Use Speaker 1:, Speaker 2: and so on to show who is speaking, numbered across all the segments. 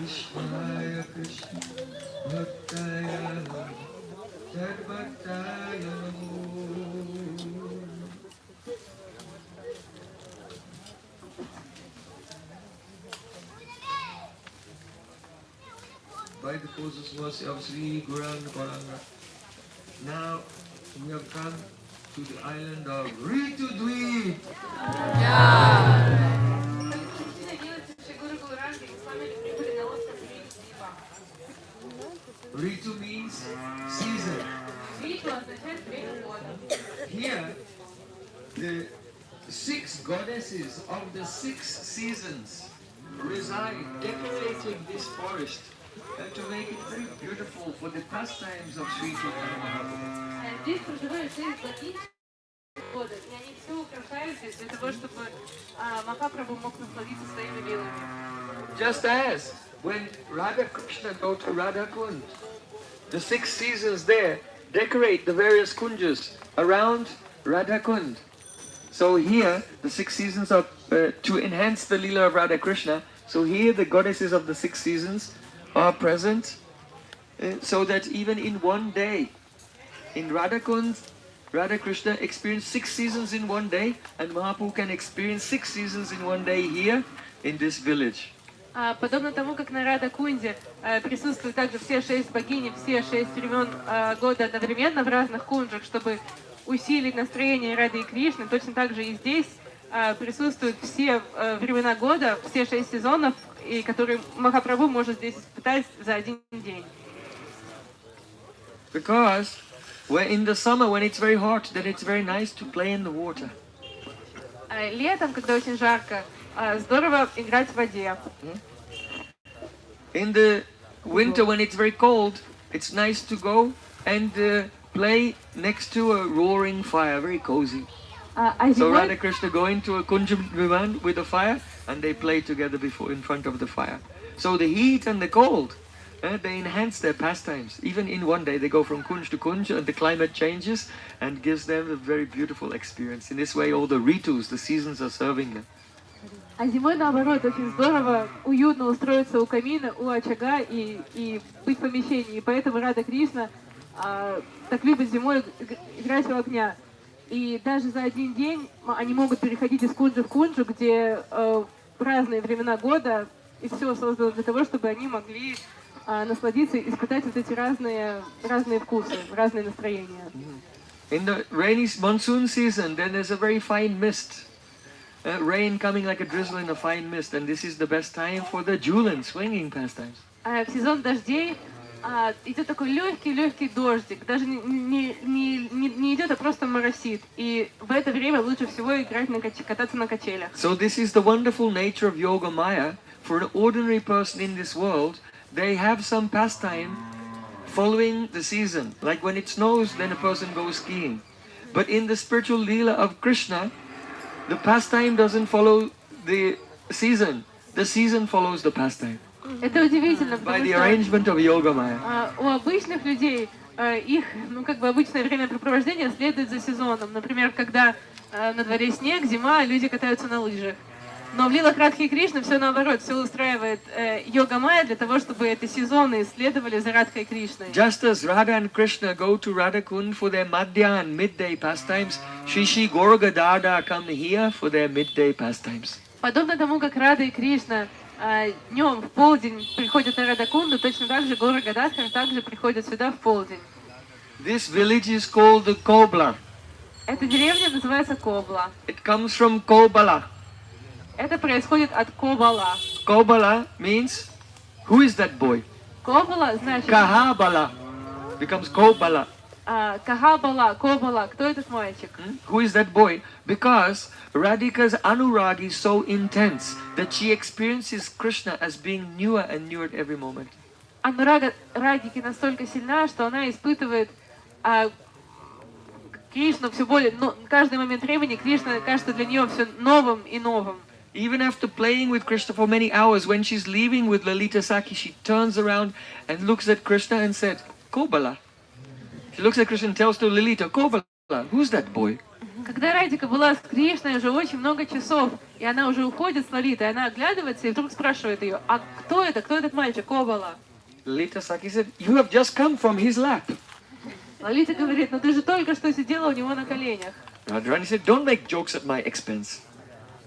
Speaker 1: Krishnaya Krishna Bhaktaya Tadbhaktaya Namo. By the causeless mercy of Sri Guranga Paranga, now we have come to the island of Ritu Ritu means season. Here, the 6 goddesses of the 6 seasons reside, decorating this forest to make it very beautiful for the pastimes of Sri Chaitanya Mahaprabhu.
Speaker 2: года, и они все украшают здесь для того, чтобы Махапрабху мог насладиться своими лилами.
Speaker 1: Just as when Radha Krishna go to Radha-Kunda, the 6 seasons there decorate the various kunjas around Radha-Kunda. So here, the 6 seasons are to enhance the lila of Radha Krishna. So here, the goddesses of the 6 seasons are present, so that even in one day, in Radha-Kunda, Radha Krishna experienced 6 seasons in one day, and Mahaprabhu can experience 6 seasons in one day here in this village.
Speaker 2: Подобно тому, как на Радha-Кунде присутствуют также все 6 богинь, все 6 времен года одновременно в разных кунджах, чтобы усилить настроение Рады и Кришны, точно так же и здесь присутствуют все времена года, все 6 сезонов, и которые Махапрабху может здесь испытать за один день.
Speaker 1: Because in the summer, when it's very hot, then it's very nice to play in the water.
Speaker 2: Летом, когда очень жарко, здорово играть в воде.
Speaker 1: In the winter, when it's very cold, it's nice to go and play next to a roaring fire, very cozy. So Radha Krishna go into a kunja viman with a fire, and they play together in front of the fire. So the heat and the cold, they enhance their pastimes. Even in one day, they go from kunj to kunj, and the climate changes and gives them a very beautiful experience. In this way, all the ritus, the seasons, are serving them.
Speaker 2: А зимой, наоборот, очень здорово, уютно устроиться у камина, у очага и быть в помещении. И поэтому Рада Кришна так любит зимой играть у огня. И даже за один день они могут переходить из кунджи в кунджу, где разные времена года, и все создано для того, чтобы они могли насладиться и испытать вот эти разные вкусы, разные настроения.
Speaker 1: In the rainy monsoon season, then there's a very fine mist. Rain coming like a drizzle in a fine mist, and this is the best time for the jewel and swinging pastimes.
Speaker 2: В сезон дождей идет такой легкий дождик, даже не идет, а просто моросит. И в это время лучше всего играть кататься на качелях.
Speaker 1: So this is the wonderful nature of Yoga Maya. For an ordinary person in this world, they have some pastime following the season. Like when it snows, then a person goes skiing. But in the spiritual Leela of Krishna, the pastime doesn't follow the season. The season follows the pastime.
Speaker 2: Это удивительно,
Speaker 1: By the arrangement of Yoga Maya.
Speaker 2: У обычных людей их, обычное времяпрепровождение следует за сезоном. Например, когда на дворе снег, зима, люди катаются на лыжах. Но в лилах Радхи и Кришны все наоборот, все устраивает Йога Майя для того, чтобы эти сезоны следовали за Радхой и Кришной.
Speaker 1: Just as Radha and Krishna go to Radha-Kunda for their madhya and midday pastimes, Shri Gaura-Gadadhar come here for their midday pastimes.
Speaker 2: Подобно тому, как Рада и Кришна днем в полдень приходят на Радha-Кунду, точно так же Гора-Гададхар также приходят сюда в полдень.
Speaker 1: This village is called the Kobla.
Speaker 2: Эта деревня называется Кобла.
Speaker 1: It comes from Kobala.
Speaker 2: Это происходит от Кобала.
Speaker 1: Kobala means, who is that boy?
Speaker 2: Кобала значит...
Speaker 1: Kahabala becomes Kobala.
Speaker 2: Кахабала, Кобала, кто этот мальчик?
Speaker 1: Who is that boy? Because Radhika's anurag is so intense that she experiences Krishna as being newer and newer at every moment.
Speaker 2: Анурага Радхики настолько сильна, что она испытывает Кришну все более... каждый момент времени Кришна кажется для нее все новым и новым.
Speaker 1: Even after playing with Krishna for many hours, when she's leaving with Lalita Saki, she turns around and looks at Krishna and said, Kobala. She looks at Krishna and tells to Lalita, Kobala. Who's that boy?
Speaker 2: Когда Радика была с Кришной уже очень много часов, и она уже уходит с Лолитой, она оглядывается и вдруг спрашивает ее, а кто это? Кто этот мальчик? Кобала?
Speaker 1: Lalita Saki said, you have just come from his lap.
Speaker 2: Лолита говорит, ну ты же только что сидела у него на коленях.
Speaker 1: Radharani said, don't make jokes at my expense.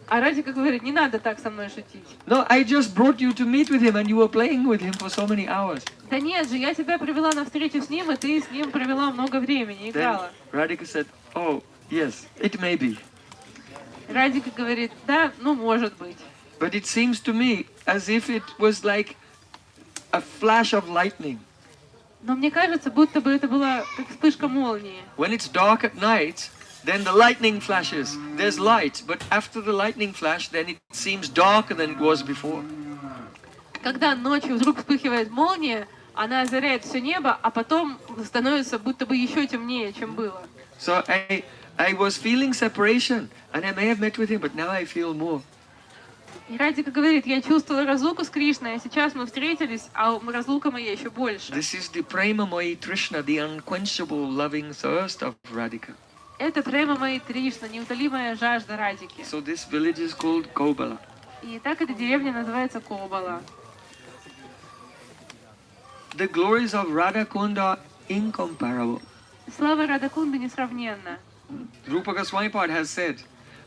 Speaker 2: А Радика говорит, не надо так со мной шутить.
Speaker 1: No, I just brought you to meet with him and you were playing with him for so many hours.
Speaker 2: Да нет же, я тебя привела на встречу с ним, и ты с ним провела много времени,
Speaker 1: Then
Speaker 2: играла.
Speaker 1: Radhika said, oh, yes, it may be.
Speaker 2: Радика говорит, да, ну может быть.
Speaker 1: But it seems to me as if it was like a flash of lightning.
Speaker 2: Но мне кажется, будто бы это была как вспышка молнии.
Speaker 1: When it's dark at night, then the lightning flashes. There's light, but after the lightning flash, then it seems darker than it was before.
Speaker 2: Когда ночью вдруг вспыхивает молния, она озаряет все небо, а потом становится будто бы еще темнее, чем было.
Speaker 1: So I was feeling separation, and I may have met with him, but now I feel more.
Speaker 2: И Радика говорит, я чувствовала разлуку с Кришной, а сейчас мы встретились, а разлука моя еще больше.
Speaker 1: This is the prema mohi Trishna, the unquenchable loving thirst of Radhika.
Speaker 2: Это према моей Тришна, неутолимая жажда Радики.
Speaker 1: So this village is called Kobala.
Speaker 2: И так эта деревня называется Кобала.
Speaker 1: The glories of Radha-Kunda are incomparable.
Speaker 2: Слава Радha-Кунды несравненна.
Speaker 1: Rupa Goswami has said,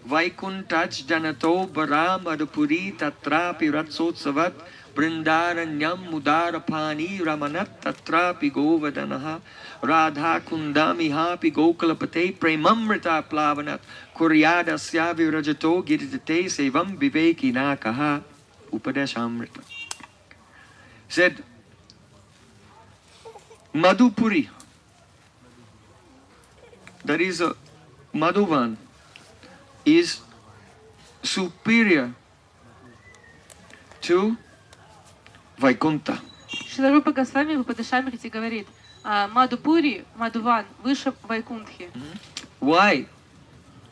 Speaker 1: Vaikuntaj janato bara madhupuri tatrapi ratsotsavat brindaranyam mudarapani ramanat tatrapi govadanaha Radha-Kunda mihapi gokalapate premamrita plavanat kuryadasya virajato giridate sevam vivekinakaha upadeshamrita. Said, Madhupuri, that is a Madhuvan, is superior to Vaikunta.
Speaker 2: Шрила Рупа Госвами в Упадешамрите говорит, Мадхупури, Мадхуван, выше Вайкунтхи.
Speaker 1: Why?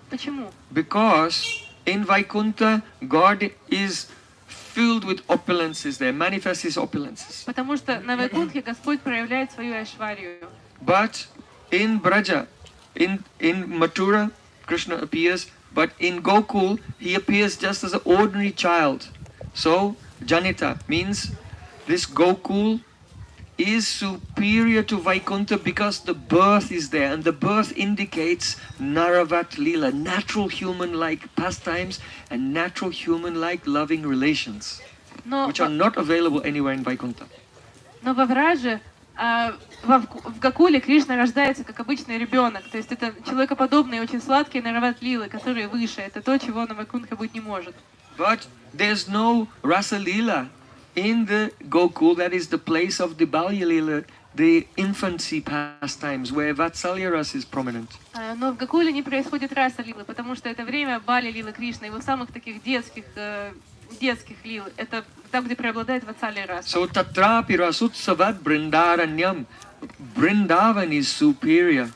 Speaker 2: Почему?
Speaker 1: Because in Vaikunta, God is filled with opulences there, manifests his opulences.
Speaker 2: Потому что на Вайкунтхе Господь проявляет свою айшварию.
Speaker 1: But in Braja, in Mathura, Krishna appears, but in Gokul, he appears just as an ordinary child. So, Janita means this Gokul is superior to Vaikunta because the birth is there, and the birth indicates Naravat Lila, natural human-like pastimes and natural human-like loving relations, which are not available anywhere in Vaikunta.
Speaker 2: Но во Враже, в Гокуле Кришна рождается как обычный ребенок, то есть это человекоподобные, очень сладкие Нарават Лилы, которые выше, это то, чего на Вайкунтхе быть не может.
Speaker 1: But there's no Rasa Lila in the Gokul, that is the place of the Balya Lila, the infancy pastimes, where Vatsalya Ras is prominent.
Speaker 2: Но в Гокуле не происходит раса Лилы, потому что это время Бали Лилы Кришны, его самых таких детских лил, это там, где преобладает Ватсалия раса.
Speaker 1: So Tatrapi Rasutsavat Brindaranyam, Brindavan is superior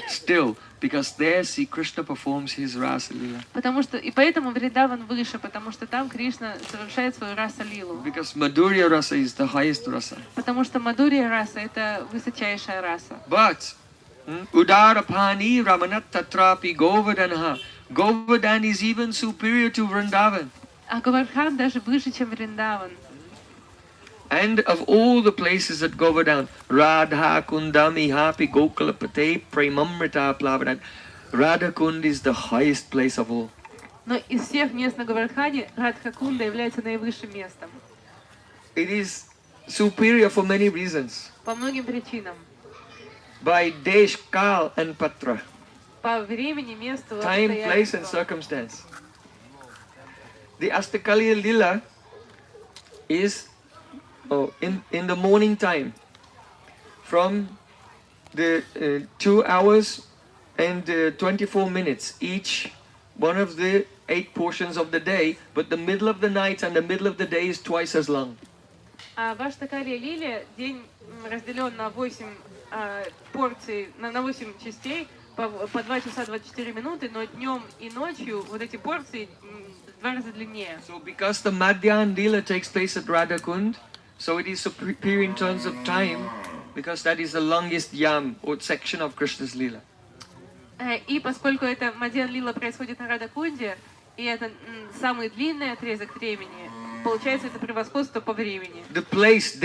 Speaker 1: still, because there Sri Krishna performs his Rasa Lila.
Speaker 2: Потому что, и поэтому Вриндаван выше, потому что там Кришна совершает свою раса Лилу.
Speaker 1: Because Madhurya Rasa is the highest rasa.
Speaker 2: Потому что Мадурия раса это высочайшая раса.
Speaker 1: But Udarapani Ramanat Tatrapi Govardhanaha, Govardhan is even superior to Vrindavan.
Speaker 2: А Говардхан даже выше, чем Вриндаван.
Speaker 1: And of all the places at Govardhan, Radha-Kunda mihapi gokalapate premamrita plavanat, Radha-Kunda is the highest place of all.
Speaker 2: Но из всех мест на Говардхане Радха-Кунда является наивысшим местом.
Speaker 1: It is superior for many reasons.
Speaker 2: По многим причинам.
Speaker 1: By desh, kal and patra.
Speaker 2: По времени, месту,
Speaker 1: Time, place and
Speaker 2: обстоятельствам.
Speaker 1: circumstance. The Astakaliya Lila is in the morning time, from the 2 hours and 24 minutes each, one of the 8 portions of the day, but the middle of the night and the middle of the day is twice as long.
Speaker 2: А ваш Такалия Лилия день разделен на 8 порций, на 8 частей, по 2 часа 24 минуты, но днем и ночью вот эти порции в 2 раза длиннее.
Speaker 1: So because the Madhyan Lila takes place at Radha-Kund, so it is superior in terms of time, because that is the longest yam or section of Krishna's Lila.
Speaker 2: И поскольку это Мадьян Лила происходит на Радакунде, и это самый длинный отрезок времени, получается это превосходство по времени.
Speaker 1: The place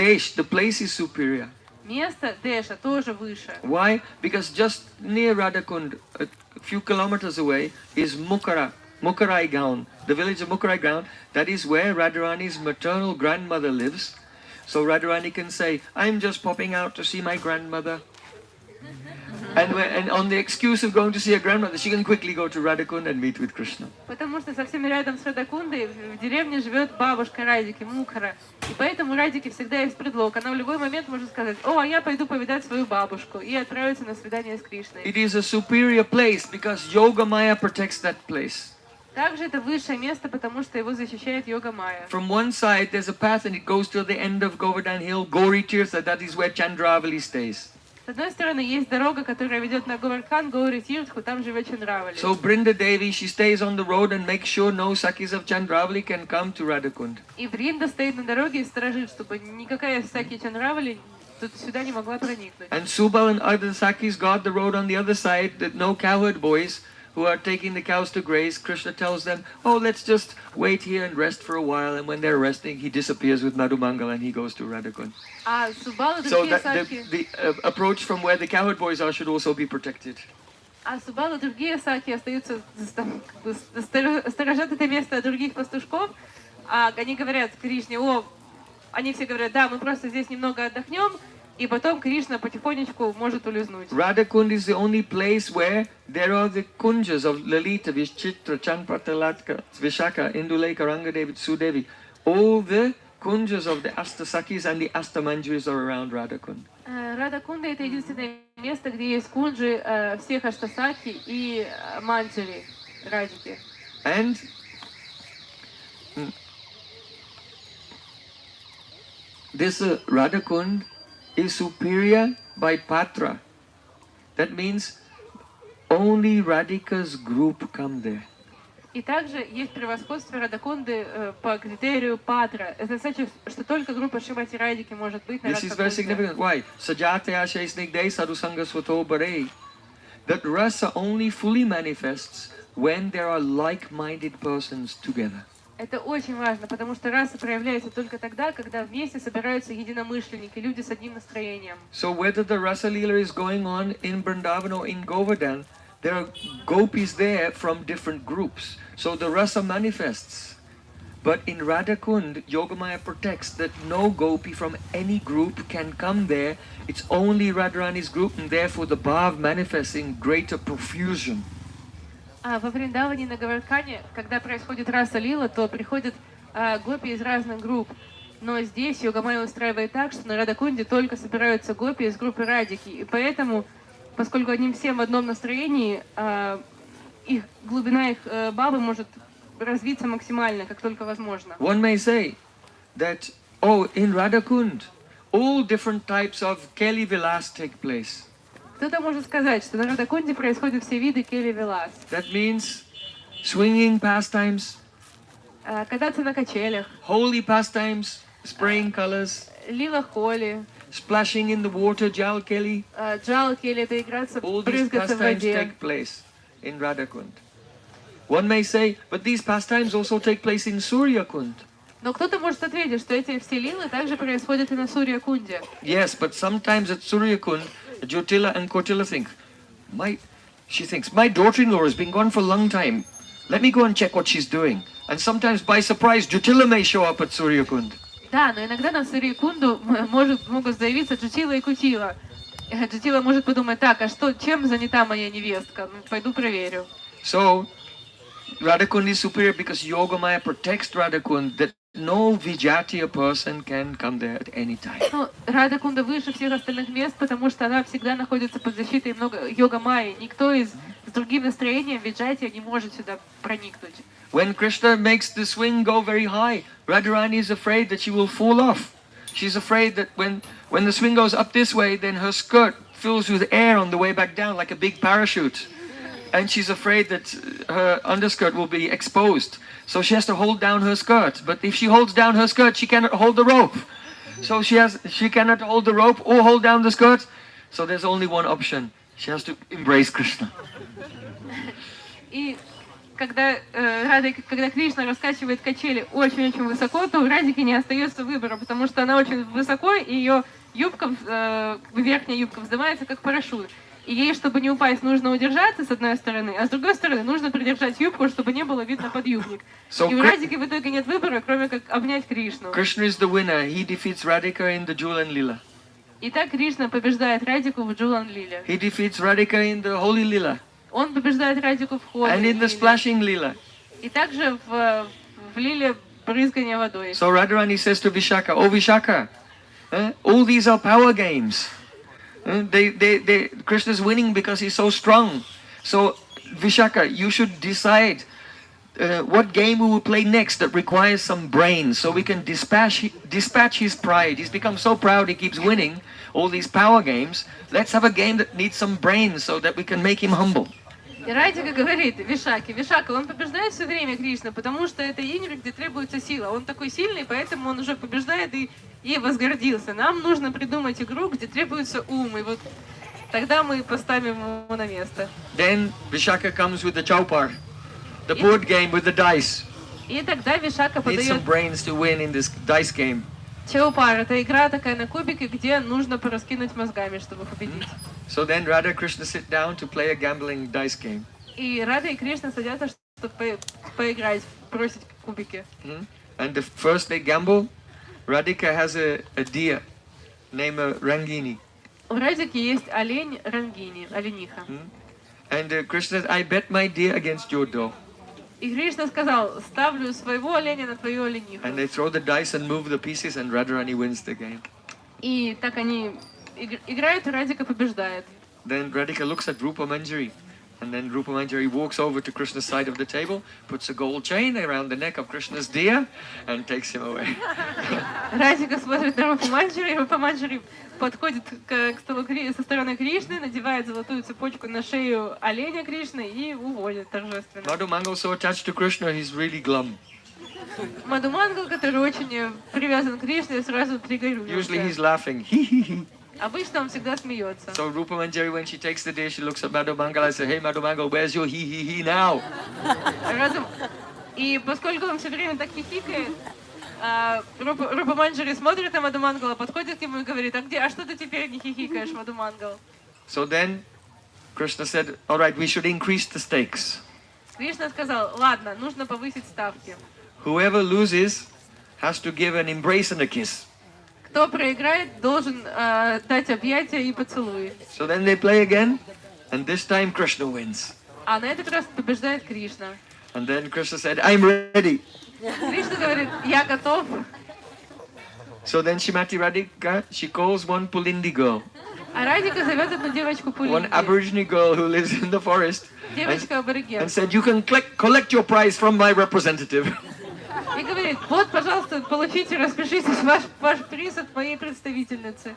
Speaker 1: is superior.
Speaker 2: Место Деша тоже выше.
Speaker 1: Why? Because just near Radha-Kund, a few kilometers away, is Mukarai Gaon, the village of Mukarai Gaon. That is where Radharani's maternal grandmother lives. So Radharani can say, I'm just popping out to see my grandmother. And on the excuse of going to see her grandmother, she can quickly go to Radha-Kund and meet with Krishna.
Speaker 2: Потому что совсем рядом с Радакундой в деревне живет бабушка Радики, Мукара. И поэтому Радике всегда есть предлог. Она в любой момент может сказать: о, а я пойду повидать свою бабушку, и отправиться на свидание с Кришной.
Speaker 1: It is a superior place because Yoga Maya protects that place.
Speaker 2: Также это высшее место, потому что его защищает Йога Майя.
Speaker 1: From one side there's a path and it goes to the end of Govardhan Hill, Gauri Tirtha, that is where Chandravali stays.
Speaker 2: С одной стороны, есть дорога, которая ведет на Говардхан, Гаури Тиртху, там живет Чандравали.
Speaker 1: So Brinda Devi, she stays on the road and makes sure no Sakis of Chandravali can come to Radha-Kund.
Speaker 2: И Бринда стоит на дороге и сторожит, чтобы никакая Саки Чандравали тут сюда не могла проникнуть.
Speaker 1: And Subal and other Sakis guard the road on the other side, that no cowherd boys who are taking the cows to graze. Krishna tells them, oh, let's just wait here and rest for a while. And when they're resting, he disappears with Madhumangal and he goes to Radha-Kund.
Speaker 2: А Субал и
Speaker 1: So
Speaker 2: другие
Speaker 1: that
Speaker 2: Саки...
Speaker 1: the approach from where the cowherd boys are should also be protected.
Speaker 2: А Субал и другие Саки остаются, сторожат это место от других пастушков, а они говорят Кришне: о, они все говорят: да, мы просто здесь немного отдохнем, и потом Кришна потихонечку может улизнуть.
Speaker 1: Radha-Kund is the only place where there are the kunjas of Lalita, Vishchitra, Chanpratalatka, Vishaka, Induleka, Rangadevi, Sudevi. All the kunjas of the Astasakis and the Astamanjuris are around Radha-Kund.
Speaker 2: Радha-Кунда — это единственное место, где есть кунджи всех Аштасаки и Манджари, Радики.
Speaker 1: And this Radha-Kund is superior by Patra. That means only Radhika's group come there.
Speaker 2: И также есть превосходство Радакунды по критерию Патра. Это значит, что только группа Шримати Радики может быть на
Speaker 1: This is very significant. Why? Sajataya Shaisnigdei Sadhusanga Swato Bare. That rasa only fully manifests when there are like-minded persons together.
Speaker 2: Это очень важно, потому что раса проявляется только тогда, когда вместе собираются единомышленники, люди с одним настроением.
Speaker 1: So whether the Rasa Leela is going on in Vrindavan or in Govardhan, there are gopis there from different groups. So the rasa manifests. But in Radha-Kund, Yogamaya protects that no gopi from any group can come there. It's only Radharani's group, and therefore the bhav manifests in greater profusion.
Speaker 2: А во Вриндаване на Говардхане, когда происходит раса лила, то приходят гопи из разных групп. Но здесь Йогамайя устраивает так, что на Радакунде только собираются гопи из группы Радики. И поэтому, поскольку они все в одном настроении, их глубина их бабы может развиться максимально, как только возможно.
Speaker 1: One may say that, oh, in Radha-Kund, all different types of Keli Vilas take place.
Speaker 2: Кто-то может сказать, что на Радакунде происходят все виды кели-вилас.
Speaker 1: That means swinging pastimes,
Speaker 2: Кататься на качелях,
Speaker 1: holy pastimes, spraying colors,
Speaker 2: лила-холи,
Speaker 1: splashing in the water, jal Keli.
Speaker 2: джал-кели — это играться,
Speaker 1: All these
Speaker 2: брызгаться в
Speaker 1: pastimes
Speaker 2: воде.
Speaker 1: take place in Radha-Kund. One may say, but these pastimes also take place in Surya-Kund.
Speaker 2: Но кто-то может ответить, что эти все лилы также происходят и на Сурья-Кунде.
Speaker 1: Yes, but sometimes at Surya-Kund, Jyotila and Kotila think, she thinks, my daughter-in-law has been gone for a long time. Let me go and check what she's doing. And sometimes by surprise, Jyotila may show up at Surya-Kund.
Speaker 2: Да, но иногда на Сурья-Кунду могут заявиться Джутила и Кутила. Джутила может подумать: так, а что, чем занята моя невестка? Ну, пойду проверю.
Speaker 1: So, Radha-Kund is superior because Yogamaya protects Radha-Kund, that no Vijatiya person can come there at any time.
Speaker 2: Ну, Радакунда выше всех остальных мест, потому что она всегда находится под защитой много Йога-майи. Никто с другим настроением Виджатия не может сюда проникнуть.
Speaker 1: When Krishna makes the swing go very high, Radharani is afraid that she will fall off. She's afraid that when the swing goes up this way, then her skirt fills with air on the way back down like a big parachute. And she's afraid that her underskirt will be exposed. So she has to hold down her skirt. But if she holds down her skirt, she cannot hold the rope. So she cannot hold the rope or hold down the skirt. So there's only one option. She has to embrace Krishna.
Speaker 2: И когда Кришна раскачивает качели очень-очень высоко, то у Радики не остается выбора, потому что она очень высоко, и ее юбка, верхняя юбка вздымается как парашют. И ей, чтобы не упасть, нужно удержаться с одной стороны, а с другой стороны нужно придержать юбку, чтобы не было видно подъюбник. И у Радики в итоге нет выбора, кроме как обнять Кришну.
Speaker 1: Krishna is the winner. He defeats Radhika in the Jewel and Lila.
Speaker 2: Итак, Кришна побеждает Радику в Джулан Лиле.
Speaker 1: He defeats Radhika in the Holy Lila.
Speaker 2: Он побеждает Радику в Холли.
Speaker 1: And in the splashing Lila.
Speaker 2: И также в Лиле брызгания водой.
Speaker 1: So Radharani says to Vishaka, "Oh Vishaka, all these are power games. Krishna is winning because he's so strong. So Vishaka, you should decide what game we will play next that requires some brains, so we can dispatch his pride. He's become so proud he keeps winning all these power games. Let's have a game that needs some brains so that we can make him humble."
Speaker 2: И Радика говорит Вишака, он побеждает все время Кришна, потому что это игры, где требуется сила. Он такой сильный, поэтому он уже побеждает и возгордился. Нам нужно придумать игру, где требуется ум, и вот тогда мы поставим его на место.
Speaker 1: Then Vishaka comes with the chaupar, the board game with the dice.
Speaker 2: И тогда Вишака
Speaker 1: Needs some
Speaker 2: подает
Speaker 1: brains to win in this dice game.
Speaker 2: Чаупар. Это игра такая на кубике, где нужно пораскинуть мозгами, чтобы победить.
Speaker 1: So then Radha and Krishna sit down to play a gambling dice game.
Speaker 2: И Рада и Кришна садятся, чтобы поиграть, бросить кубики.
Speaker 1: And first they gamble. Radhika has a deer named Rangini.
Speaker 2: У Радики есть олень Рангини, олениха.
Speaker 1: And Krishna says, "I bet my deer against your doe."
Speaker 2: И Кришна сказал, ставлю своего оленя на твою олениху.
Speaker 1: And they throw the dice and move the pieces, and Radharani wins the game.
Speaker 2: И так они играют, и Радика побеждает.
Speaker 1: Then Radhika looks at Rupa Manjari. And then Rupa Manjari walks over to Krishna's side of the table, puts a gold chain around the neck of Krishna's deer, and takes him away.
Speaker 2: Радика смотрит на Рупу Манджари, и Рупа Манджари подходит к столу со стороны Кришны, надевает золотую цепочку на шею оленя Кришны и уводит торжественно.
Speaker 1: Madhu Mangal so attached to Krishna, he's really glum.
Speaker 2: Мадхумангал, который очень привязан к Кришне, сразу
Speaker 1: Usually he's
Speaker 2: пригорюнился.
Speaker 1: laughing. Hee.
Speaker 2: Обычно он всегда смеется.
Speaker 1: So Rupa Manjari, when she takes the deer, she looks at Madhu Mangal and says, "Hey Madhu Mangal, where's your hee now?"
Speaker 2: И поскольку он все время так хихикает, Рупа Манджари смотрит на Мадхумангала, подходит к нему и говорит, а что ты теперь не хихикаешь, Мадхумангал?
Speaker 1: So then Krishna said, "All right, we should increase the stakes.
Speaker 2: Кришна сказал, ладно, нужно повысить ставки.
Speaker 1: Whoever loses has to give an embrace and a kiss."
Speaker 2: Кто проиграет, должен дать объятия и поцелуй.
Speaker 1: So then they play again, and this time Krishna wins.
Speaker 2: А на этот раз побеждает Кришна.
Speaker 1: And then Krishna said, "I'm ready."
Speaker 2: Кришна говорит, я готов.
Speaker 1: So then Shrimati Radhika, she calls one Pulindi girl,
Speaker 2: А Радика зовет одну девочку
Speaker 1: one
Speaker 2: Пулинди,
Speaker 1: Aborigine girl who lives in the forest,
Speaker 2: девочка абориген,
Speaker 1: and said, "You can collect your prize from my representative."
Speaker 2: и говорит, вот, пожалуйста, получите, распишитесь, ваш приз от моей представительницы.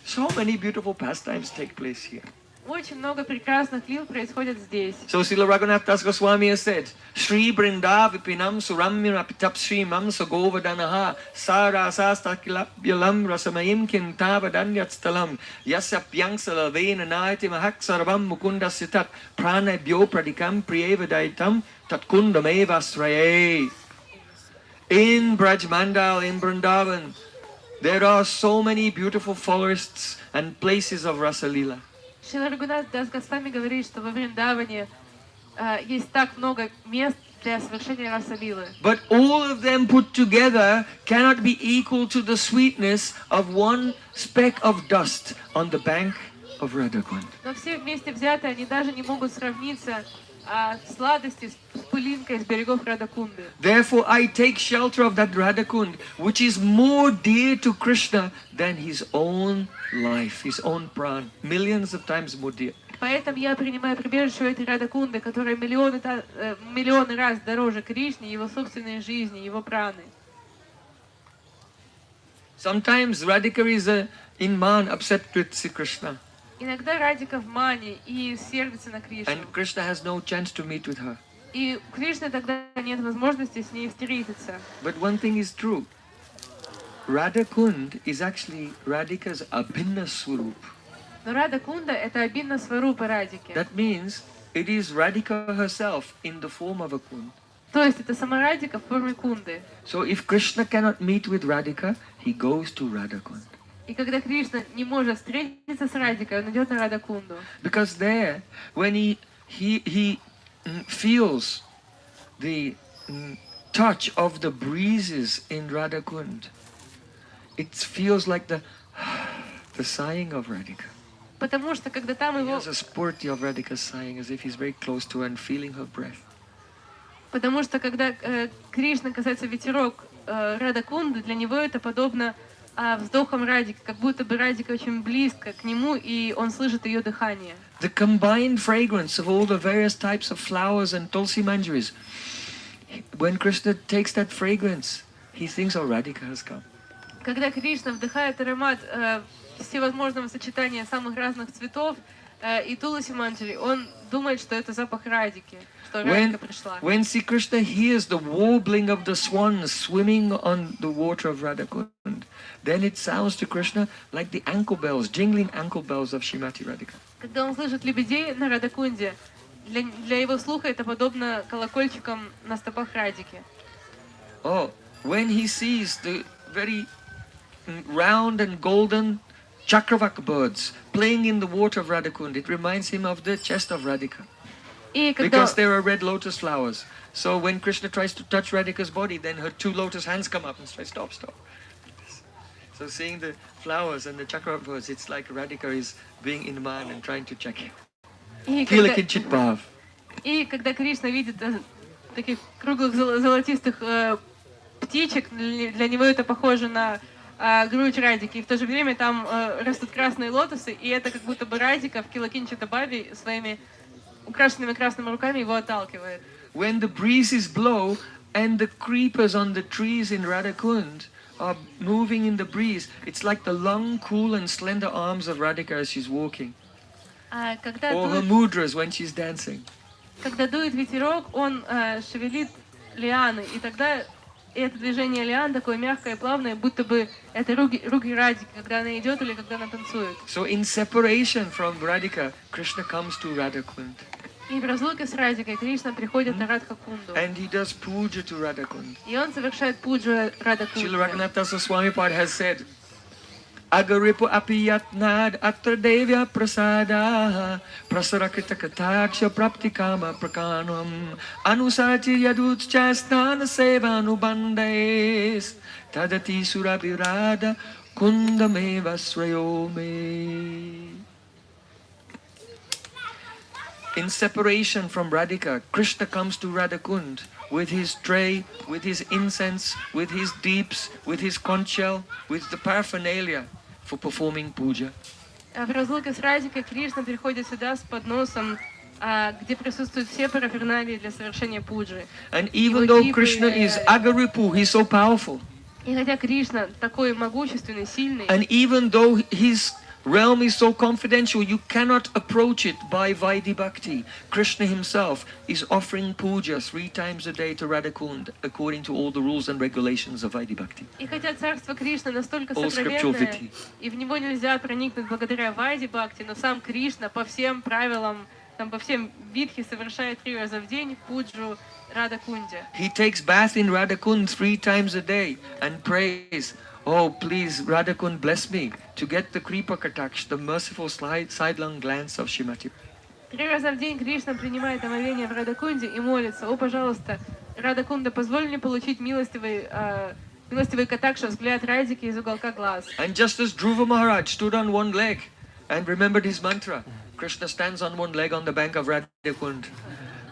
Speaker 1: So many beautiful pastimes take place here.
Speaker 2: Очень много прекрасных лил происходит здесь.
Speaker 1: So Srila Raghunath Das Goswami has said, "Sri Brindavipinam Suramya Apitap Sri Mam Sagovadanaha Sara Sastakilabyalam Rasamayim Kintavadanyatstalam Yasya Pyangsala Vena Naiti Mahak Sarvam Mukunda Sitat Prana Byo Pradikam Priyevadaitam Tatkundam Evasraye." In Brajmandal, in Vrindavan, there are so many beautiful forests and places of Rasalila.
Speaker 2: Шрила Рагунат Дас Госвами говорит, что во Вриндаване есть так много мест для совершения раса-лилы.
Speaker 1: But all of them put together cannot be equal to the sweetness of one speck of dust on the bank of Radha-Kunda.
Speaker 2: Но все вместе взятые, они даже не могут сравниться сладости с пылинкой с берегов Радha-Кунды.
Speaker 1: Therefore I take shelter of that Radha-Kund, which is more dear to Krishna than his own life, his own pran, millions of times more dear.
Speaker 2: Поэтому я принимаю прибежище у этой Радha-Кунды, которая миллионы раз дороже Кришне, его собственной жизни, его праны.
Speaker 1: Sometimes Radhika is in man upset with Sri Krishna,
Speaker 2: Иногда Радика в мане и сердится на Кришну.
Speaker 1: and Krishna has no chance to meet with her.
Speaker 2: И у Кришны тогда нет возможности с ней встретиться.
Speaker 1: But one thing is true. Radha-Kund is actually Radhika's abhinna swarup.
Speaker 2: Но Радha-Кунда — это абинна сварупа Радики.
Speaker 1: That means it is Radhika herself in the form of a Kund.
Speaker 2: То есть это сама Радика в форме Кунды.
Speaker 1: So if Krishna cannot meet with Radhika, he goes to Radha-Kunda.
Speaker 2: И когда Кришна не может встретиться с Радикой, он идет на Радha-Kunду.
Speaker 1: Because there, when he feels the touch of the breezes in Radha-Kunda, it feels like the sighing of Radhika.
Speaker 2: Потому что когда там
Speaker 1: He
Speaker 2: его...
Speaker 1: has a spurti of Radhika sighing as if he's very close to her and feeling her breath.
Speaker 2: Потому что когда Кришна касается ветерок Радha-Кунды, для него это подобно вздохам Радики, как будто бы Радика очень близко к нему, и он слышит ее дыхание.
Speaker 1: The combined fragrance of all the various types of flowers and tulsi manjaris. When Krishna takes that fragrance, he thinks, oh, Radhika has come.
Speaker 2: Когда Кришна вдыхает аромат всевозможного сочетания самых разных цветов и туласи манджари, он думает, что это запах Радики, что Радика пришла.
Speaker 1: When Sri Krishna hears the warbling of the swans swimming on the water of Radha-Kunda, then it sounds to Krishna like the ankle bells, jingling ankle bells of Srimati Radhika.
Speaker 2: Когда он слышит лебедей на Радha-Кунде, для его слуха это подобно колокольчикам на стопах Радики.
Speaker 1: Oh, when he sees the very round and golden Chakravak birds playing in the water of Radha-Kunda, it reminds him of the chest of Radhika. Because there are red lotus flowers. So when Krishna tries to touch Radhika's body, then her two lotus hands come up and say, stop, stop. So seeing the flowers and the Chakravak birds, it's like Radhika is being in man and trying to check him. Kilakinchit bhav.
Speaker 2: И когда Кришна видит таких круглых золотистых птичек, для него это похоже на грудь Радики. И в то же время там растут красные лотосы, и это как будто бы Радика в Килакинчита Бхави своими украшенными красными руками его отталкивает.
Speaker 1: When the breezes blow and the creepers on the trees in Radha-Kunda are moving in the breeze, it's like the long, cool and slender arms of Radhika as she's walking. Or her mudras when she's dancing.
Speaker 2: Когда дует ветерок, он шевелит лианы, и тогда это движение лиан такое мягкое и плавное, будто бы это руки Радики, когда она идет или когда она танцует.
Speaker 1: So in separation from Radhika, Krishna comes to Radha-Kunda.
Speaker 2: И в разлуке с Радикой Кришна приходит на Радха-Кунду.
Speaker 1: And he does puja to Radha-Kunda.
Speaker 2: И он совершает пуджу Радha-Кунды.
Speaker 1: Srila Raghunatha Swamipad has said, Agaripu apiyatnad atra devya prasada prasarakita kataksha praptikama prakanam anusati yadutchastana sevanubandes tadati surabirada kundameva srayome. In separation from Radhika, Krishna comes to Radha-Kunda with his tray, with his incense, with his deeps, with his conch shell, with the paraphernalia for performing puja.
Speaker 2: В разлуке с Радикой Кришна приходит сюда с подносом, где присутствуют все параферналии для совершения пуджи.
Speaker 1: And even though Krishna is Agaripu, he's so powerful.
Speaker 2: И хотя Кришна такой могущественный, сильный,
Speaker 1: and even though his realm is so confidential, you cannot approach it by Vaidhi Bhakti. Krishna himself is offering puja 3 times a day to Radha-Kunda according to all the rules and regulations of Vaidhi Bhakti.
Speaker 2: И хотя царство Кришны настолько сокровенное, и в него нельзя проникнуть благодаря Вайди Бхакти, но сам Кришна по всем правилам, по всем витхи совершает 3 раза в день пуджу Радha-Кунде.
Speaker 1: He takes bath in Radha-Kunda 3 times a day and prays, oh, please, Radha-Kunda, bless me to get the Kripa Kataksh, the merciful sidelong glance of Srimati.
Speaker 2: 3 раза в день Кришна принимает омовение в Радha-Кунде и молится: о, пожалуйста, Радha-Кунда, позволь мне получить милостивый Катакша, взгляд Радики из уголка глаз.
Speaker 1: And just as Dhruva Maharaj stood on one leg and remembered his mantra, Krishna stands on one leg on the bank of Radha-Kunda,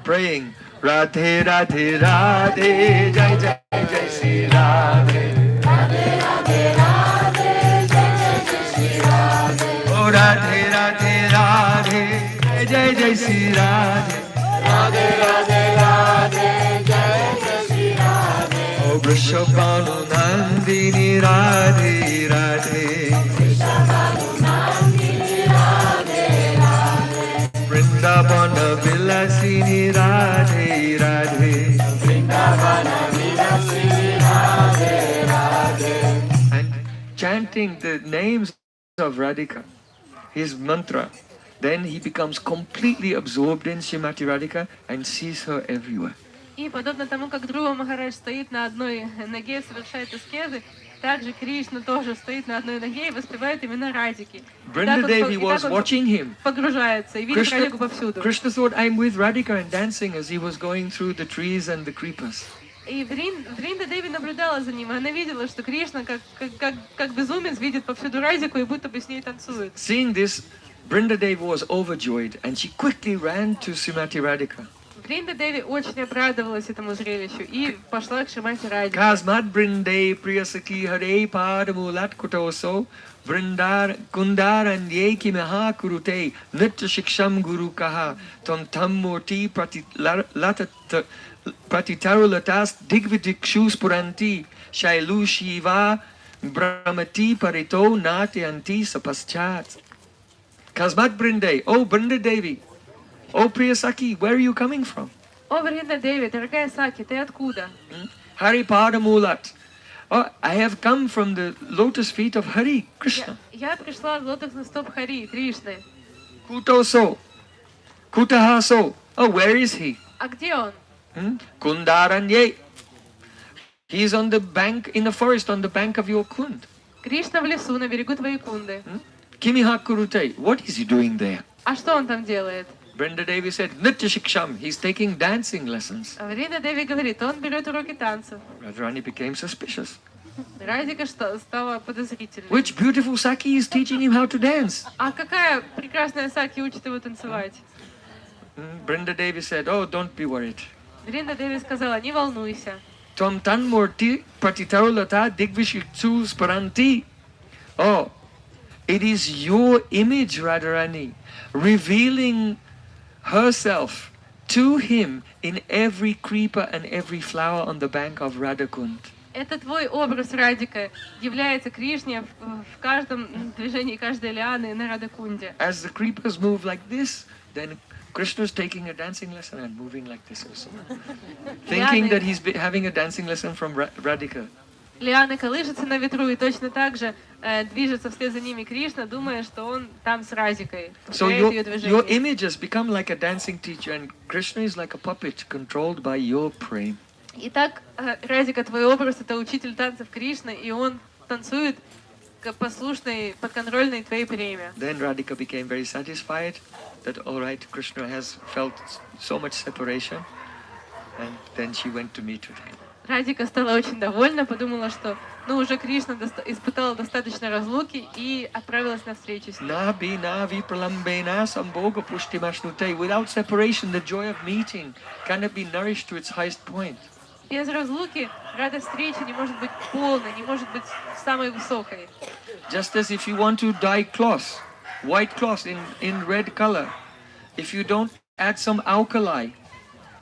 Speaker 1: praying, Radhe Radhe Radhe, Jai Jai Jai Sri Radhe. Radhe Radhe Radhe, Jai Jai Jai Sri Radhe. Oh Radhe Radhe Radhe, Jai Jai Jai Sri Radhe. Radhe Radhe Radhe, Jai Jai Sri Radhe. Oh Vrishabhanu Nandini Radhe Radhe. Vrishabhanu Nandini Radhe Radhe. Vrindavana Vilasini Radhe Radhe. Vrindavana Vilasini Radhe Radhe. And chanting the names of Radhika, his mantra, then he becomes completely absorbed in Srimati Radhika and sees her everywhere.
Speaker 2: И подобно тому, как Друва Махарадж стоит на одной ноге, совершает аскезы, также Кришна тоже стоит на одной ноге и воспевает имена Радики.
Speaker 1: Brinda Devi was watching him.
Speaker 2: Погружается и видит Радику повсюду.
Speaker 1: Krishna thought, I'm with Radhika and dancing as he was going through the trees and the creepers.
Speaker 2: И Бринда Деви наблюдала за ним, и она видела, что Кришна как безумец видит повсюду Радику и будто бы с ней танцует.
Speaker 1: Seeing this, Brinda Devi was overjoyed and she quickly ran to Srimati Radhika.
Speaker 2: Бринда Деви очень обрадовалась этому зрелищу и пошла к Шримати Радике.
Speaker 1: Kasmad Brinde Priyasaki Hare Padamulat Kutoso Brindar Kundaranye Kimaha Kurute Nitya Shiksham Guru Kaha Tontam Murti Pratitarulatas Digvidikshus Puranti Shailu Shiva Brahmati Parito Natyanti Sapaschat. Kasmad Brinde, oh Brinda Devi. Oh, Priyasaki, where are you coming from?
Speaker 2: О, Бринда Деви, дорогая Саки, ты откуда?
Speaker 1: Hari Padamulat. Oh, I have come from the lotus feet of Hari, Krishna.
Speaker 2: Я пришла в лотосный стоп Хари, Кришны.
Speaker 1: Kutoso. Kutahaso. Oh, where is he?
Speaker 2: А где он?
Speaker 1: Kundaranye. He is on the bank, in the forest, on the bank of your Kund.
Speaker 2: Кришна в лесу, на берегу твоей Кунды.
Speaker 1: Kimiha Kurute. What is he doing there?
Speaker 2: А что он там делает?
Speaker 1: Brinda Devi said, Nitya Shiksham. He's taking dancing lessons.
Speaker 2: Бринда Деви говорит, он берет уроки танцев.
Speaker 1: Radharani became suspicious.
Speaker 2: Радика стала подозрительной.
Speaker 1: Which beautiful Saki is teaching him how to dance?
Speaker 2: А какая прекрасная Саки учит его танцевать?
Speaker 1: Brinda Devi said, oh, don't be worried.
Speaker 2: Бринда Деви сказала, не волнуйся.
Speaker 1: Tom Tanmurti Pratitarulata Digvishitsu Sparanti. Oh, it is your image, Radharani, revealing herself to him in every creeper and every flower on the bank of Radha-Kunda.
Speaker 2: Это твой образ, Радика, является Кришне в каждом движении каждой лианы на Радha-Kunde.
Speaker 1: As the creepers move like this, then Krishna is taking a dancing lesson and moving like this also. Thinking that he's having a dancing lesson from Radhika.
Speaker 2: Лианы колышутся на ветру, и точно так же движется вслед за ними Кришна, думая, что он там с Радикой.
Speaker 1: So your image has become like a dancing teacher, and Krishna is like a puppet controlled by your prema.
Speaker 2: Итак, Радика, твой образ — это учитель танцев Кришны, и он танцует послушной, подконтрольной твоей преме.
Speaker 1: Then Radhika became very satisfied that, all right, Krishna has felt so much separation, and then she went to meet with him.
Speaker 2: Радика стала очень довольна, подумала, что уже Кришна испытала достаточно разлуки и отправилась на встречу с ним.
Speaker 1: Without separation, the joy of meeting cannot be nourished to its highest point.
Speaker 2: Без разлуки радость встречи не может быть полной, не может быть самой высокой.
Speaker 1: Just as if you want to dye cloth, white cloth in red color, if you don't add some alkali,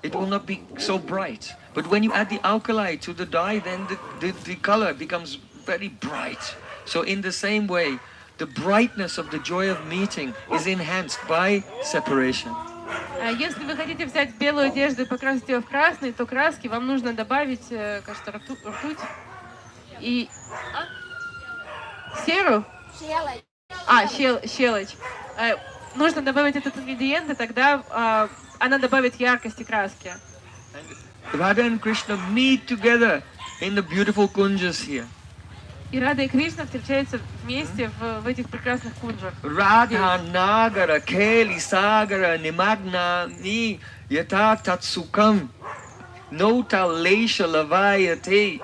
Speaker 1: it will not be so bright. But when you add the alkali to the dye, then the color becomes very bright. So in the same way, the brightness of the joy of meeting is enhanced by separation.
Speaker 2: Если вы хотите взять белую одежду и покрасить ее в красный, то краски вам нужно добавить, кажется, ртуть и серу. Щелочь. Нужно добавить этот ингредиент, и тогда она добавит яркости краски.
Speaker 1: Radha and Krishna meet together in the beautiful kunjas here.
Speaker 2: И Рада и Кришна встречаются вместе в этих прекрасных кунджах.
Speaker 1: Radha Nagara Keli Sagara Nimagna Ni Yata Tatsukam Nota Lesha Lavayate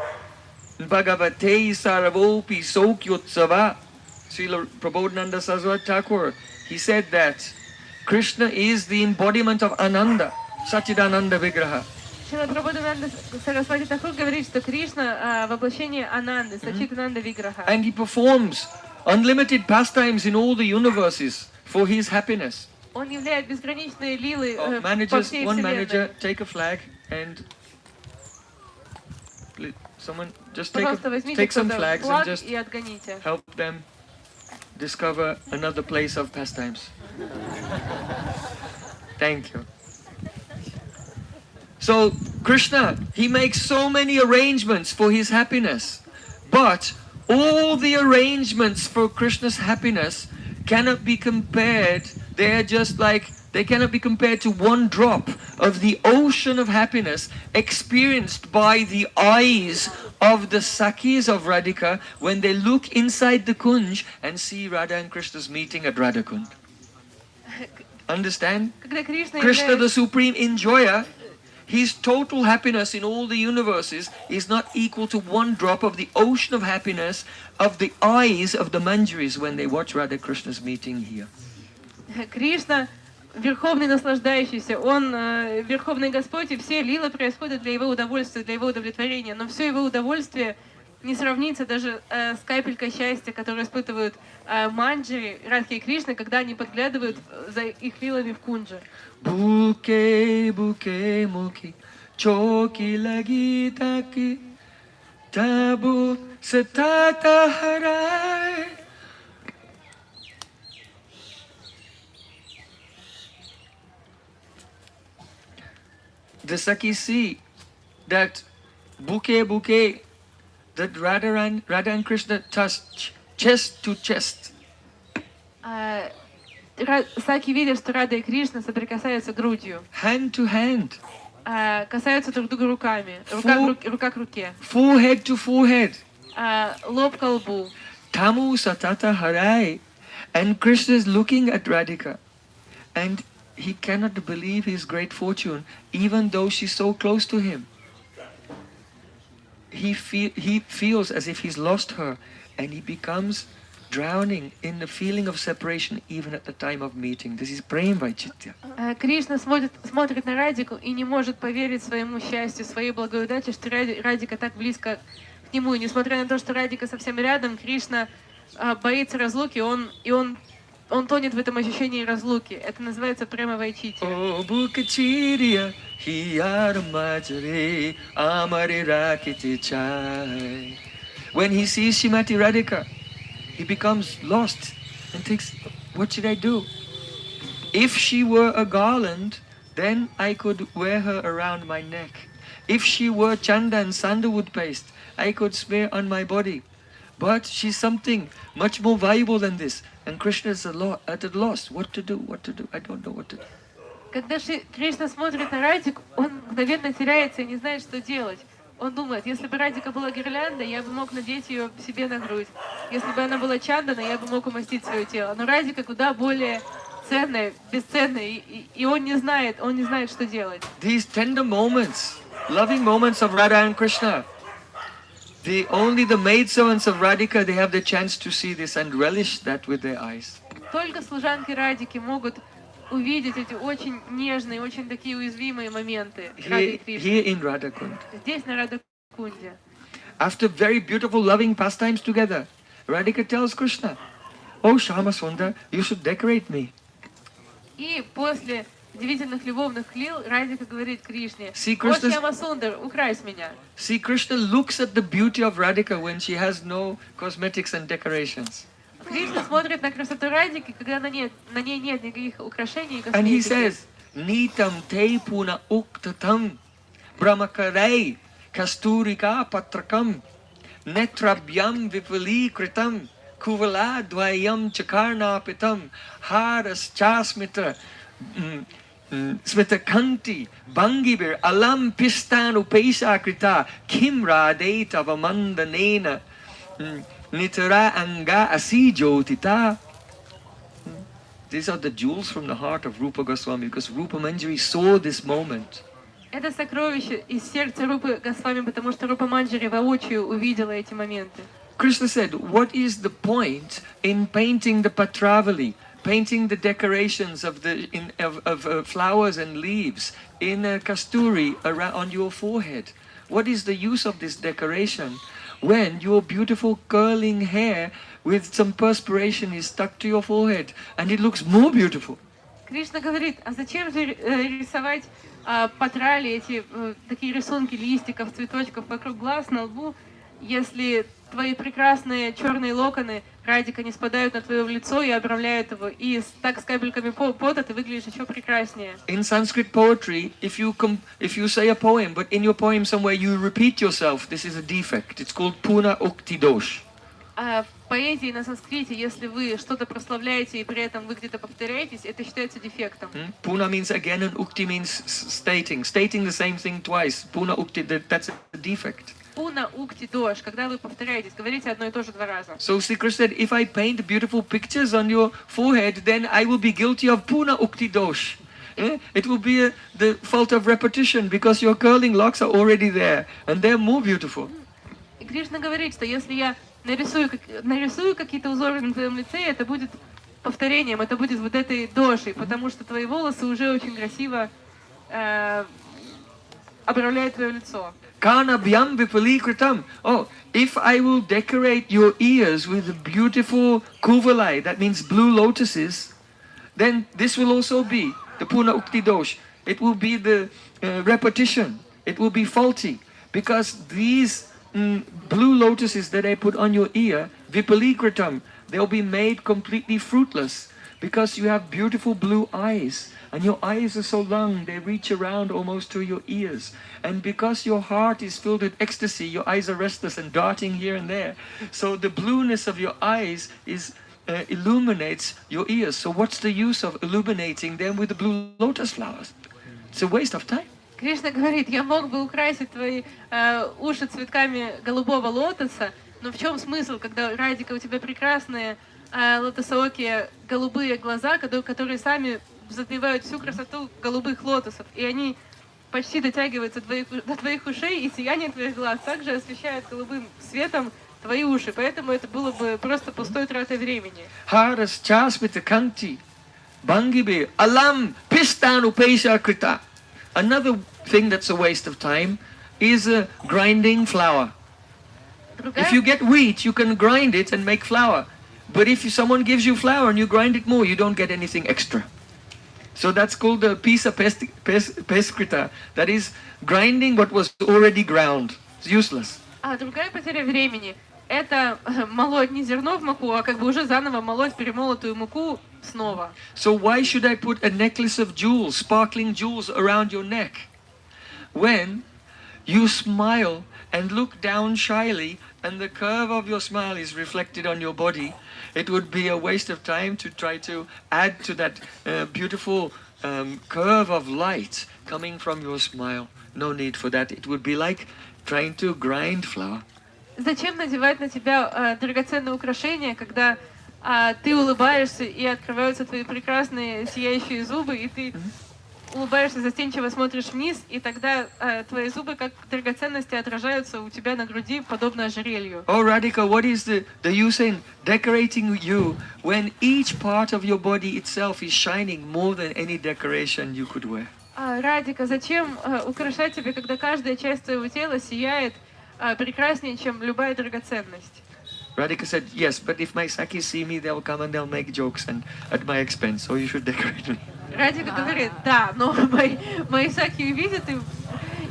Speaker 1: Bhagavate Saravopi Sokyutsava. Srila Prabodhananda Saraswati Thakur, he said that Krishna is the embodiment of Ananda, Satchidananda Vigraha.
Speaker 2: Шрила Прабодхананда Сарасвати Тхакур говорит, что Кришна воплощение Ананды, Сачитананда Виграха.
Speaker 1: And he performs unlimited pastimes in all the universes for his happiness.
Speaker 2: Он являет безграничные лилы по всей
Speaker 1: One
Speaker 2: вселенной.
Speaker 1: manager, take a flag and someone just take some flags and just help them discover another place of pastimes. Thank you. So Krishna, he makes so many arrangements for his happiness, but all the arrangements for Krishna's happiness cannot be compared. They cannot be compared to one drop of the ocean of happiness experienced by the eyes of the Sakhis of Radhika when they look inside the Kunj and see Radha and Krishna's meeting at Radha-Kunda. Understand? Krishna, the supreme enjoyer, his total happiness in all the universes is not equal to one drop of the ocean of happiness of the eyes of the Manjaris when they watch Radha Krishna's meeting here.
Speaker 2: Кришна верховный наслаждающийся, он верховный Господь, и все лилы происходят для его удовольствия, для его удовлетворения, но все его удовольствие не сравнится даже с капелькой счастья, которую испытывают манджари, Радхи и Кришны, когда они подглядывают за их лилами в кунджи.
Speaker 1: Буке, буке, муки, чоки лаги таки, табу сатата харай. The Sakhis see that bouquet, that Radha and Krishna touch chest to chest.
Speaker 2: Саки видят, что Рада и Кришна соприкасаются грудью.
Speaker 1: Hand to hand.
Speaker 2: Касаются друг друга руками. Рука к руке.
Speaker 1: Forehead to forehead.
Speaker 2: Лоб к лбу.
Speaker 1: Tamu satata harai. And Krishna is looking at Radhika. And he cannot believe his great fortune, even though she's so close to him. He feels as if he's lost her, and he becomes drowning in the feeling of separation even at the time of meeting. This is Prem Vaicitya.
Speaker 2: Кришна смотрит на Радику и не может поверить своему счастью, своей благой удаче, что Радика так близко к нему. И несмотря на то, что Радика совсем рядом, Кришна боится разлуки, он тонет в этом ощущении разлуки. Это называется Према Вайчити.
Speaker 1: О, Букачирия, хияр маджаре, амари ракити чай. When he sees Shrimati Radhika, he becomes lost and thinks, what should I do? If she were a garland, then I could wear her around my neck. If she were chanda and sandalwood paste, I could smear on my body. But she's something much more valuable than this. And Krishna is at a loss. What to do? I don't know what to do.
Speaker 2: Когда Кришна смотрит на Радику, он мгновенно теряется и не знает, что делать. Он думает, если бы Радика была гирляндой, я бы мог надеть ее себе на грудь. Если бы она была чандана, я бы мог умастить свое тело. Но Радика куда более ценная, бесценная, и он не знает, что делать.
Speaker 1: These tender moments, loving moments of Radha and Krishna, only the maidservants of Radhika, they have the chance to see this and relish that with their eyes.
Speaker 2: Только служанки Радики могут увидеть эти очень нежные, очень такие уязвимые моменты Рады и Кришны.
Speaker 1: Here in Radha-Kunda.
Speaker 2: Здесь, на Радha-Кунде.
Speaker 1: After very beautiful loving pastimes together, Radhika tells Krishna, "Oh Shama Sundar, you should decorate me."
Speaker 2: И после удивительных любовных лил Радика говорит Кришне:
Speaker 1: "О
Speaker 2: Шьяма Сундар, укрась меня."
Speaker 1: See, Krishna looks at the beauty of Radhika when she has no cosmetics and decorations.
Speaker 2: Кришна смотрит на красоту Радики, когда на ней нет никаких украшений и косметики.
Speaker 1: And he says, "Nitam te puna uktatam brahmakarai kasturika patrakam netrabhyam vipali kritam kuvala dvayam chakarna pitam haras chasmita smita kanti bangibir alam pistan upesa krita kim radeta vamandanena nitara anga asijotita." These are the jewels from the heart of Rupa Goswami, because Rupa Manjari saw this moment.
Speaker 2: Это сокровище из сердца Рупы Госвами, потому что Рупа Манджари воочию увидела эти моменты.
Speaker 1: Krishna said, what is the point in painting the Patravali, painting the decorations of flowers and leaves in a kasturi on your forehead? What is the use of this decoration when your beautiful curling hair with some perspiration is stuck to your forehead and it looks more beautiful?
Speaker 2: Кришна говорит, а зачем же рисовать патрали, эти такие рисунки листиков, цветочков вокруг глаз, на лбу, если твои прекрасные черные локоны Радика не спадают на твое лицо и обрамляют его, и так с капельками пота ты выглядишь еще прекраснее.
Speaker 1: In Sanskrit poetry, if you say a poem, but in your poem somewhere you repeat yourself, this is a defect. It's called Puna Ukti Dosh.
Speaker 2: В поэзии на санскрите, если вы что-то прославляете и при этом вы где-то повторяетесь, это считается дефектом.
Speaker 1: Puna means again and ukti means stating. Stating the same thing twice. Puna ukti, that's a defect.
Speaker 2: Пуна, укти, дош, когда вы повторяетесь, говорите одно и то же 2 раза.
Speaker 1: So Sri Krishna said, if I paint beautiful pictures on your forehead, then I will be guilty of puna ukti dosh. It will be the fault of repetition because your curling locks are already there and they're more beautiful.
Speaker 2: И Кришна говорит, что если я нарисую какие-то узоры на твоем лице, это будет повторением, это будет вот этой дошей, потому что твои волосы уже очень красиво обрамляют твое лицо.
Speaker 1: Karnabhyam vipalikritam. Oh, if I will decorate your ears with beautiful kuvalai, that means blue lotuses, then this will also be the puna ukti dosh. It will be the repetition. It will be faulty because these blue lotuses that I put on your ear, vipalikritam, they'll be made completely fruitless because you have beautiful blue eyes. And your eyes are so long, they reach around almost to your ears. And because your heart is filled with ecstasy, your eyes are restless and darting here and there. So the blueness of your eyes illuminates your ears. So what's the use of illuminating them with the blue lotus flowers? It's a waste of time.
Speaker 2: Кришна говорит, я мог бы украсить твои уши цветками голубого лотоса, но в чем смысл, когда, Радика, у тебя прекрасные лотосоокие голубые глаза, которые сами затмевают всю красоту голубых лотосов, и они почти дотягиваются до твоих ушей, и сияние твоих глаз также освещает голубым светом твои уши, поэтому это было бы просто пустой тратой времени.
Speaker 1: Haras chasmita kanti bangibe alam pistan upesha krita. Another thing that's a waste of time is grinding flour. If you get wheat, you can grind it and make flour. But if someone gives you flour and you grind it more, you don't get anything extra. So that's called the pisa pescrita. That is grinding what was already ground. It's useless.
Speaker 2: А другая потеря времени – это молоть не зерно в муку, а как бы уже заново молоть перемолотую муку снова.
Speaker 1: So why should I put a necklace of jewels, sparkling jewels around your neck? When you smile and look down shyly and the curve of your smile is reflected on your body, it would be a waste of time to try to add to that beautiful curve of light coming from your smile. No need for that. It would be like trying to grind flour.
Speaker 2: Зачем надевать на тебя драгоценные украшения, когда ты улыбаешься и открываются твои прекрасные сияющие зубы, и ты улыбаешься, застенчиво смотришь вниз, и тогда твои зубы как драгоценности отражаются у тебя на груди, подобно ожерелью.
Speaker 1: Oh, Radhika, what is the use in decorating you when each part of your body itself is shining more than any decoration you could wear?
Speaker 2: Радика, зачем украшать тебя, когда каждая часть твоего тела сияет прекраснее, чем любая драгоценность?
Speaker 1: Radhika said, yes, but if my Sakis see me, they'll come and they'll make jokes and at my expense, so you should decorate me.
Speaker 2: Радика говорит, да, но мои Саки увидят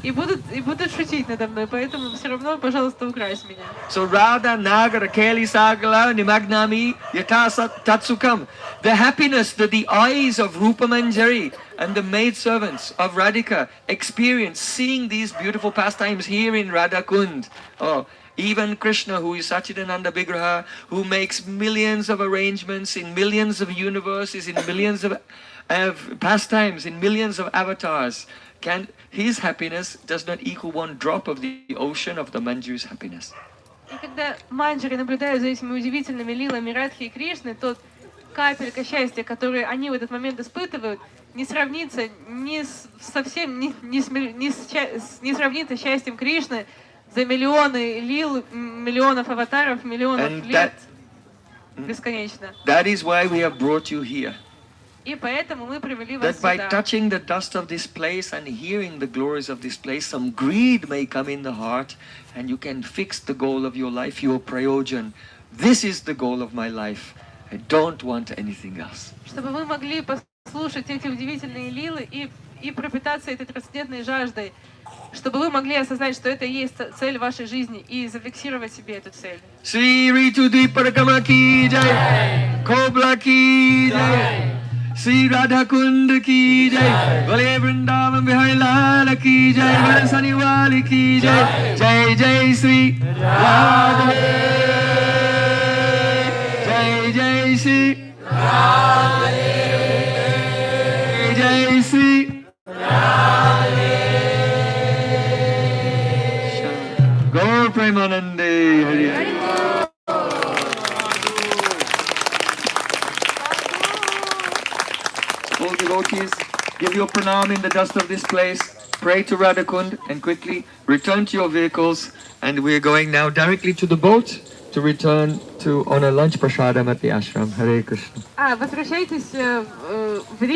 Speaker 2: и будут шутить надо мной, поэтому все равно, пожалуйста, укрась меня.
Speaker 1: So Radha Nagara Keli Sagala Nimagnami Yatasa Tatsukam. The happiness that the eyes of Rupa Manjari and the maidservants of Radhika experience seeing these beautiful pastimes here in Radha-Kunda. Oh, even Krishna, who is Sachidananda Vigraha, who makes millions of arrangements in millions of universes, in millions of pastimes, in millions of avatars, his happiness does not equal one drop of the ocean of the Manju's happiness.
Speaker 2: И когда манджари наблюдают за этими удивительными лилами Радхи и Кришны, то капелька счастья, которую они в этот момент испытывают, не сравнится не сравнится с счастьем Кришны за миллионы лил, миллионов аватаров, миллионов лет бесконечно.
Speaker 1: That is why we have brought you here.
Speaker 2: И поэтому мы привели вас
Speaker 1: That by
Speaker 2: сюда.
Speaker 1: touching the dust of this place and hearing the glories of this place, some greed may come in the heart, and you can fix the goal of your life, your prayojan. This is the goal of my life. I don't want anything else.
Speaker 2: Чтобы вы могли послушать эти удивительные лилы и пропитаться этой трансцендентной жаждой, чтобы вы могли осознать, что это и есть цель вашей жизни, и зафиксировать себе эту цель.
Speaker 1: Sri Ritu Dvipa ki jai, Kobla ki jai, Sri Radha-Kunda ki jai, Bole Vrindavan Bihari Lala ki jai, Bole Saniwali ki jai, Jai Jai Sri Radha. All devotees, give your pranam in the dust of this place, pray to Radha-Kund, and quickly return to your vehicles. And we're going now directly to the boat to return to on a lunch prasadam at the ashram. Hare Krishna.
Speaker 2: Возвращайтесь в Ригу.